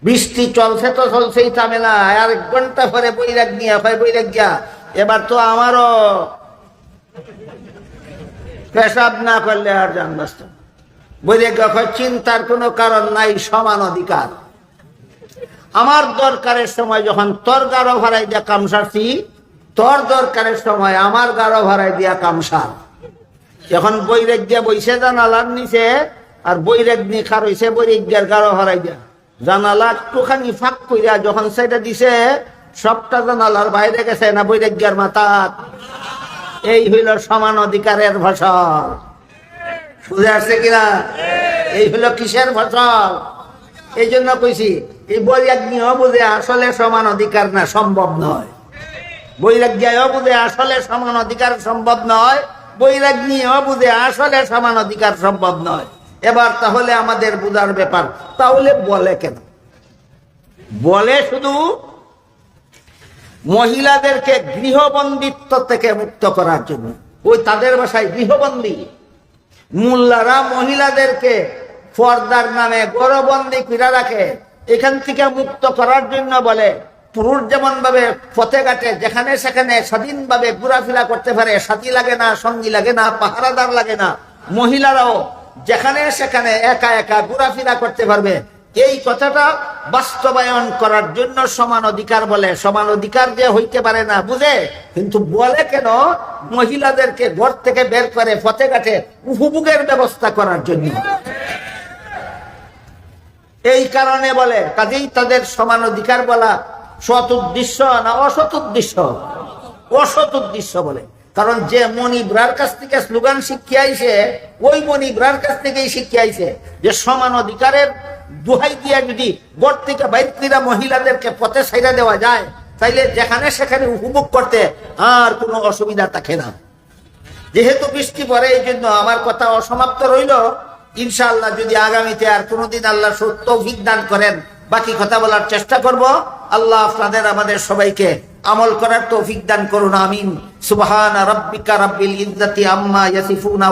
বৃষ্টি চলছে তো চলছেই, থামে না। আর 1 ঘন্টা পরে বৈরাগ্যা এবার তো আমারও পেশাব না করলে আর জান বাঁচত। বৈরাগ্য চিন্তার কোনো কারণ নাই, সমান অধিকার। আমার দরকারের সময় যখন তোর গাঢ় ভাড়াই দিয়া কামসারছি, তোর দরকারের সময় আমার গাঢ় ভাড়াই দিয়া কামসার। যখন বৈরাগ্যা বইছে জানালার নিচে, আর বৈরাগ্নী খার হইছে বৈরাগ্যার গাঢ় ভাড়াই দিয়া, জানালা একটুখানি ফাঁক কইরা যখন সেটা দিছে, সবটা জানালার বাইরে গেছে না বৈরাগ্যার মাথা। এই হইল সমান অধিকারের ফসল। বুঝে আসছে কিনা? এই হইল কিসের ফসল? এই জন্য কইছি, এই বৈরাগ্যও বুঝে আসলে সমান অধিকার না, সম্ভব নয়। বৈরাগ্যও বুঝে আসলে সমান অধিকার সম্ভব নয়, বৈরাগ্যও বুঝে আসলে সমান অধিকার সম্ভব নয়। এবার তাহলে আমাদের বুঝার ব্যাপার, তাহলে বলে কেন? বলে শুধু মহিলাদেরকে গৃহবন্দিত্ব থেকে মুক্ত করার জন্য। ওই তাদের ভাষায় গৃহবন্দী। মোল্লারা মহিলাদেরকে পর্দার নামে গৃহবন্দী করে রাখে, এখান থেকে মুক্ত করার জন্য বলে। পুরুষ যেমন ভাবে পথে ঘাটে যেখানে সেখানে স্বাধীনভাবে ঘোরাফেরা করতে পারে, সাথী লাগে না, সঙ্গী লাগে না, পাহারাদার লাগে না, মহিলারাও যেখানে সেখানে একা একা ঘোরাফেরা করতে পারবে। এই কথাটা বাস্তবায়ন করার জন্য সমান অধিকার বলে। সমান অধিকার যে হইতে পারে না বুঝে, কিন্তু বলে কেন? মহিলাদেরকে ঘর থেকে বের করে পথে ঘাটে উপভোগের ব্যবস্থা করার জন্য। এই কারণে বলে। কাজেই তাদের সমান অধিকার বলা সৎ উদ্দেশ্য না অসৎ উদ্দেশ্য? অসৎ উদ্দেশ্য বলে। কারণ যে মনিবরার কাছ থেকে স্লোগান শিখিয়াইছে, ওই মনিবরার কাছ থেকেই শিখিয়াইছে যে সমান অধিকারের দোহাই দিয়া যদি ঘর থেকে বাইর করে মহিলাদেরকে পথে ছাইড়া দেওয়া যায়, তাইলে যেখানে সেখানে উপভোগ করতে আর কোনো অসুবিধা থাকে না। যেহেতু বৃষ্টি পড়ে, এই জন্য আমার কথা অসমাপ্ত রইল। ইনশাআল্লাহ যদি আগামীতে আর কোনোদিন আল্লাহ তৌফিক দান করেন, বাকি কথা বলার চেষ্টা করব। আল্লাহ আপনাদের আমাদের সবাইকে আমল করার তৌফিক দান করুন, আমিন। সুবহান রাব্বিকা রাব্বিল ইজ্জাতি আম্মা ইয়াসিফুন।